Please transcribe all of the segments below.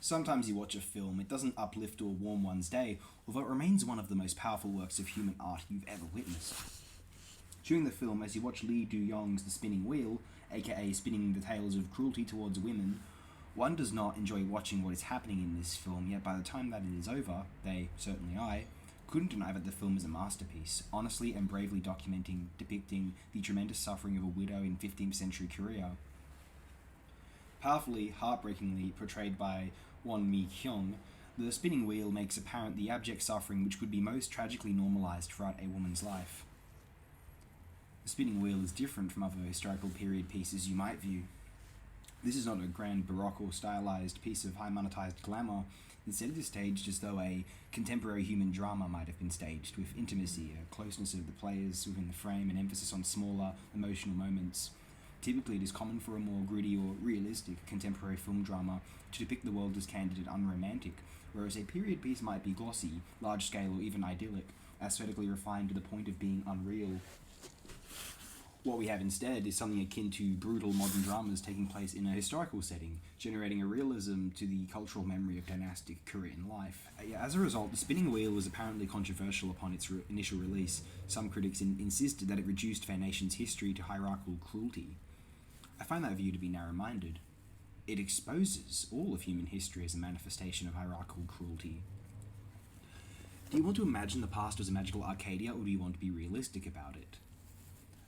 Sometimes you watch a film, it doesn't uplift or warm one's day, although it remains one of the most powerful works of human art you've ever witnessed. During the film, as you watch Lee Do-yong's The Spinning Wheel, aka spinning the tales of cruelty towards women, one does not enjoy watching what is happening in this film, yet by the time that it is over, they, certainly I, couldn't deny that the film is a masterpiece, honestly and bravely depicting the tremendous suffering of a widow in 15th century Korea. Powerfully, heartbreakingly portrayed by Won Mi-kyung, the spinning wheel makes apparent the abject suffering which could be most tragically normalized throughout a woman's life. The Spinning Wheel is different from other historical period pieces you might view. This is not a grand baroque or stylized piece of high monetized glamour. Instead, it is staged as though a contemporary human drama might have been staged, with intimacy, a closeness of the players within the frame, and emphasis on smaller, emotional moments. Typically, it is common for a more gritty or realistic contemporary film drama to depict the world as candid and unromantic, whereas a period piece might be glossy, large-scale, or even idyllic, aesthetically refined to the point of being unreal. What we have instead is something akin to brutal modern dramas taking place in a historical setting, generating a realism to the cultural memory of dynastic Korean life. As a result, The Spinning Wheel was apparently controversial upon its initial release. Some critics insisted that it reduced their nation's history to hierarchical cruelty. I find that view to be narrow-minded. It exposes all of human history as a manifestation of hierarchical cruelty. Do you want to imagine the past as a magical Arcadia, or do you want to be realistic about it?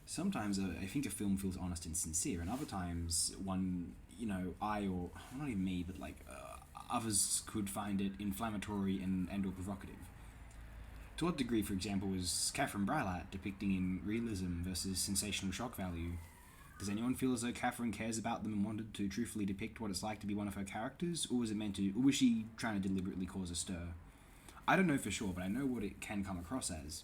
Sometimes I think a film feels honest and sincere, and other times not even me, but others could find it inflammatory and or provocative. To what degree, for example, was Catherine Breilat depicting in realism versus sensational shock value? Does anyone feel as though Catherine cares about them and wanted to truthfully depict what it's like to be one of her characters, or was she trying to deliberately cause a stir? I don't know for sure, but I know what it can come across as.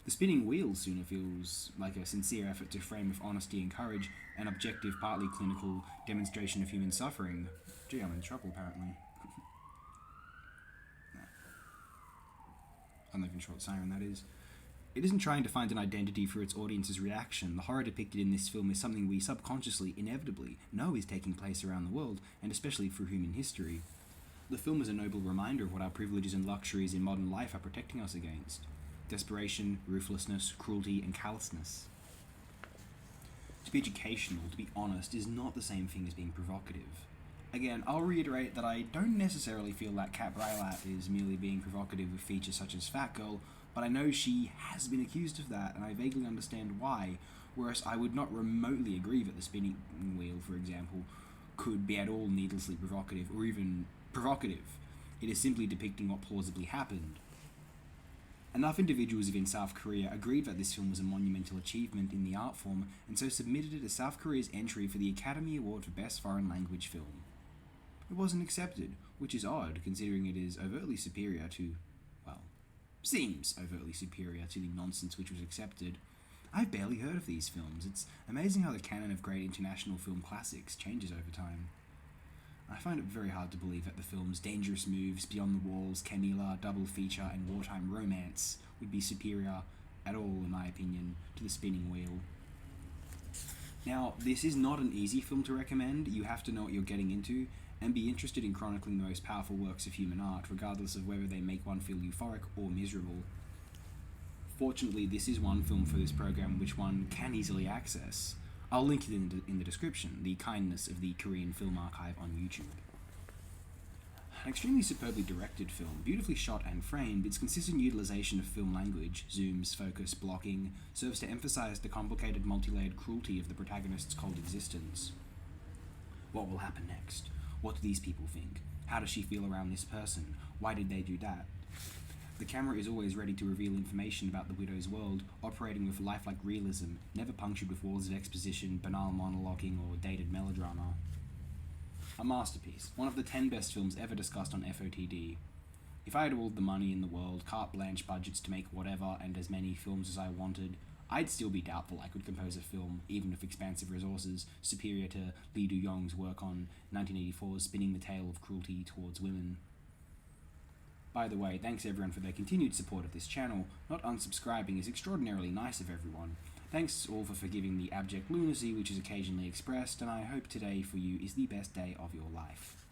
The Spinning Wheel sooner feels like a sincere effort to frame with honesty and courage an objective, partly clinical demonstration of human suffering. Gee, I'm in trouble apparently. I'm not even sure what siren that is. It isn't trying to find an identity for its audience's reaction. The horror depicted in this film is something we subconsciously, inevitably, know is taking place around the world, and especially through human history. The film is a noble reminder of what our privileges and luxuries in modern life are protecting us against. Desperation, ruthlessness, cruelty, and callousness. To be educational, to be honest, is not the same thing as being provocative. Again, I'll reiterate that I don't necessarily feel that Cat Breilat is merely being provocative with features such as Fat Girl, but I know she has been accused of that, and I vaguely understand why, whereas I would not remotely agree that The Spinning Wheel, for example, could be at all needlessly provocative, or even provocative. It is simply depicting what plausibly happened. Enough individuals within South Korea agreed that this film was a monumental achievement in the art form, and so submitted it as South Korea's entry for the Academy Award for Best Foreign Language Film. It wasn't accepted, which is odd, considering it is overtly superior to, seems overtly superior to the nonsense which was accepted. I've barely heard of these films. It's amazing how the canon of great international film classics changes over time. I find it very hard to believe that the films Dangerous Moves, Beyond the Walls, Camila, Double Feature, and Wartime Romance would be superior at all, in my opinion, to The Spinning Wheel. Now, this is not an easy film to recommend. You have to know what you're getting into, and be interested in chronicling the most powerful works of human art, regardless of whether they make one feel euphoric or miserable. Fortunately, this is one film for this program which one can easily access. I'll link it in the description, The Kindness of the Korean Film Archive on YouTube. An extremely superbly directed film, beautifully shot and framed, its consistent utilization of film language, zooms, focus, blocking, serves to emphasize the complicated multi-layered cruelty of the protagonist's cold existence. What will happen next? What do these people think? How does she feel around this person? Why did they do that? The camera is always ready to reveal information about the widow's world, operating with lifelike realism, never punctured with walls of exposition, banal monologuing, or dated melodrama. A masterpiece, one of the 10 best films ever discussed on FOTD. If I had all the money in the world, carte blanche budgets to make whatever and as many films as I wanted, I'd still be doubtful I could compose a film, even with expansive resources, superior to Lee Do-yong's work on 1984's Spinning the Tale of Cruelty Towards Women. By the way, thanks everyone for their continued support of this channel. Not unsubscribing is extraordinarily nice of everyone. Thanks all for forgiving the abject lunacy which is occasionally expressed, and I hope today for you is the best day of your life.